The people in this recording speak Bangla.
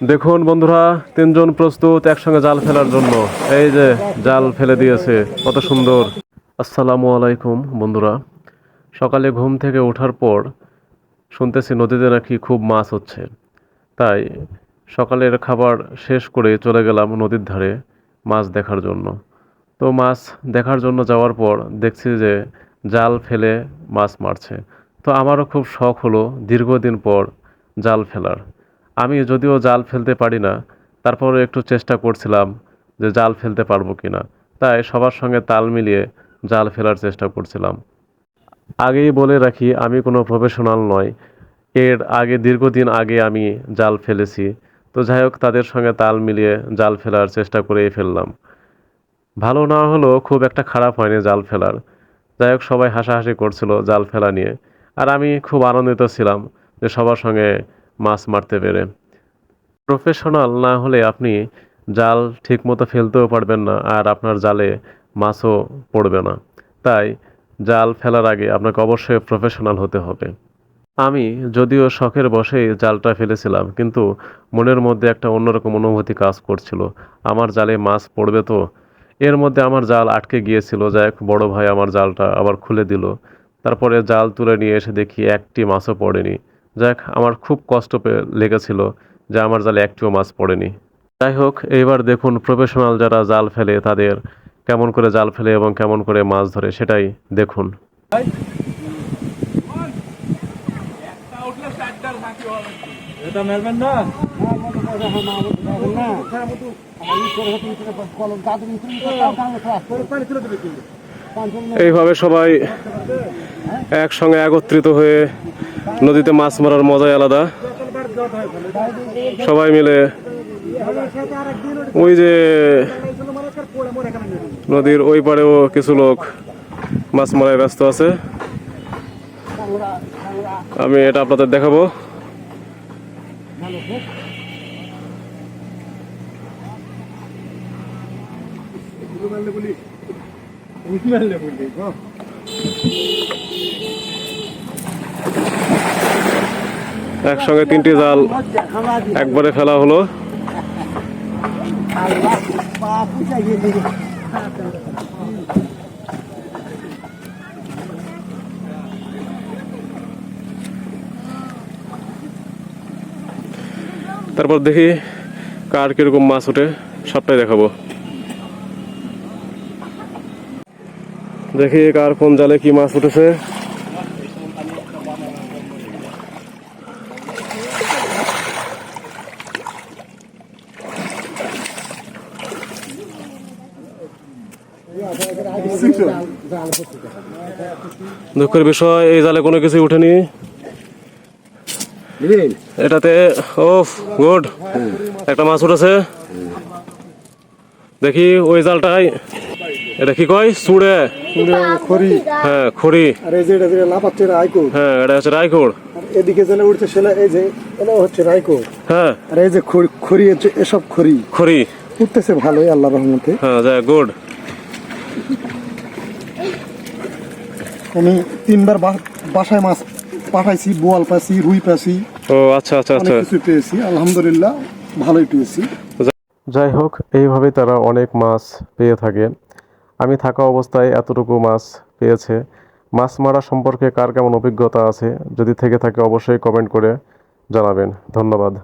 দেখুন বন্ধুরা, তিনজন প্রস্তুত একসঙ্গে জাল ফেলার জন্য। এই যে জাল ফেলে দিয়েছে, কত সুন্দর। আসসালামু আলাইকুম বন্ধুরা। সকালে ঘুম থেকে ওঠার পর শুনতেছি নদীতে নাকি খুব মাছ হচ্ছে। তাই সকালের খাবার শেষ করে চলে গেলাম নদীর ধারে মাছ দেখার জন্য। তো মাছ দেখার জন্য যাওয়ার পর দেখছি যে জাল ফেলে মাছ মারছে। তো আমারও খুব শখ হলো দীর্ঘদিন পর জাল ফেলার। আমি যদিও জাল ফেলতে পারি না, তারপরে একটু চেষ্টা করছিলাম যে জাল ফেলতে পারবো কিনা। তাই সবার সঙ্গে তাল মিলিয়ে জাল ফেলার চেষ্টা করছিলাম। আগেই বলে রাখি, আমি কোনো প্রফেশনাল নয়। এর আগে দীর্ঘদিন আগে আমি জাল ফেলেছি। তো যাই হোক, তাদের সঙ্গে তাল মিলিয়ে জাল ফেলার চেষ্টা করেই ফেললাম। ভালো না হলেও খুব একটা খারাপ হয়নি জাল ফেলার। যাই হোক, সবাই হাসাহাসি করছিল জাল ফেলা নিয়ে। আর আমি খুব আনন্দিত ছিলাম যে সবার সঙ্গে মাছ মারতে পেরে। প্রফেশনাল না হলে আপনি জাল ঠিকমতো ফেলতেও পারবেন না, আর আপনার জালে মাছও পড়বে না। তাই জাল ফেলার আগে আপনাকে অবশ্যই প্রফেশনাল হতে হবে। আমি যদিও শখের বশেই জালটা ফেলেছিলাম, কিন্তু মনের মধ্যে একটা অন্যরকম অনুভূতি কাজ করছিল। আমার জালে মাছ পড়বে তো। এর মধ্যে আমার জাল আটকে গিয়েছিল। যাই হোক, বড় ভাই আমার জালটা আবার খুলে দিল। তারপরে জাল তুলে নিয়ে এসে দেখি একটি মাছও পড়েনি। যাই হোক, আমার খুব কষ্ট লেগেছিল যে আমার জালে একটিও মাছ পড়েনি। যাই হোক, এইবার দেখুন প্রফেশনাল যারা জাল ফেলে তাদের কেমন করে জাল ফেলে এবং কেমন করে মাছ ধরে সেটাই দেখুন। এটা মেলবেন না। এইভাবে সবাই একসঙ্গে একত্রিত হয়ে নদীতে মাছ মারার মজাই আলাদা। সবাই মিলে ওই যে নদীর ওই পারেও কিছু লোক মাছ মারায় ব্যস্ত আছে। আমি এটা আপনাদের দেখাবো। একসঙ্গে তিনটি জাল একবারে ফেলা হলো। তারপর দেখি কার কিরকম মাছ ওঠে, সবটাই দেখাবো। দেখি কার কোন জালে কি মাছ উঠেছে। দুঃখের বিষয়, এই জালে কোনো কিছুই উঠেনি। এটাতে ওফ গুড, একটা মাছ উঠেছে। দেখি ওই জালটাই, এটা কি কয়, চুড়ে খড়ি। হ্যাঁ, খড়ি। আর এই যে এটা যেটা লাফাচ্ছে এটা রাইকোড়। হ্যাঁ, এটা হচ্ছে রাইকোড়। এদিকে যেটা উঠছে সেটা এই যে এটা হচ্ছে রাইকোড়। হ্যাঁ, আর এই যে খড়ি হচ্ছে এসব খড়ি। খড়ি উঠতেছে ভালোই আল্লাহর রহমতে। হ্যাঁ, যাই গুড। আমি 3বার বাসায় মাছ পাঠাইছি, বোয়াল পাইছি, রুই পাইছি। ও আচ্ছা আচ্ছা অনেক আচ্ছা। কিছু পেয়েছি, আলহামদুলিল্লাহ ভালোই পেয়েছি। যাই হোক, এইভাবেই তারা অনেক মাছ পেয়ে থাকে। আমি থাকা অবস্থায় এতটুকু মাছ পেয়েছে। মাছ মারা সম্পর্কে কার কেমন অভিজ্ঞতা আছে, যদি থেকে থাকে অবশ্যই কমেন্ট করে জানাবেন। ধন্যবাদ।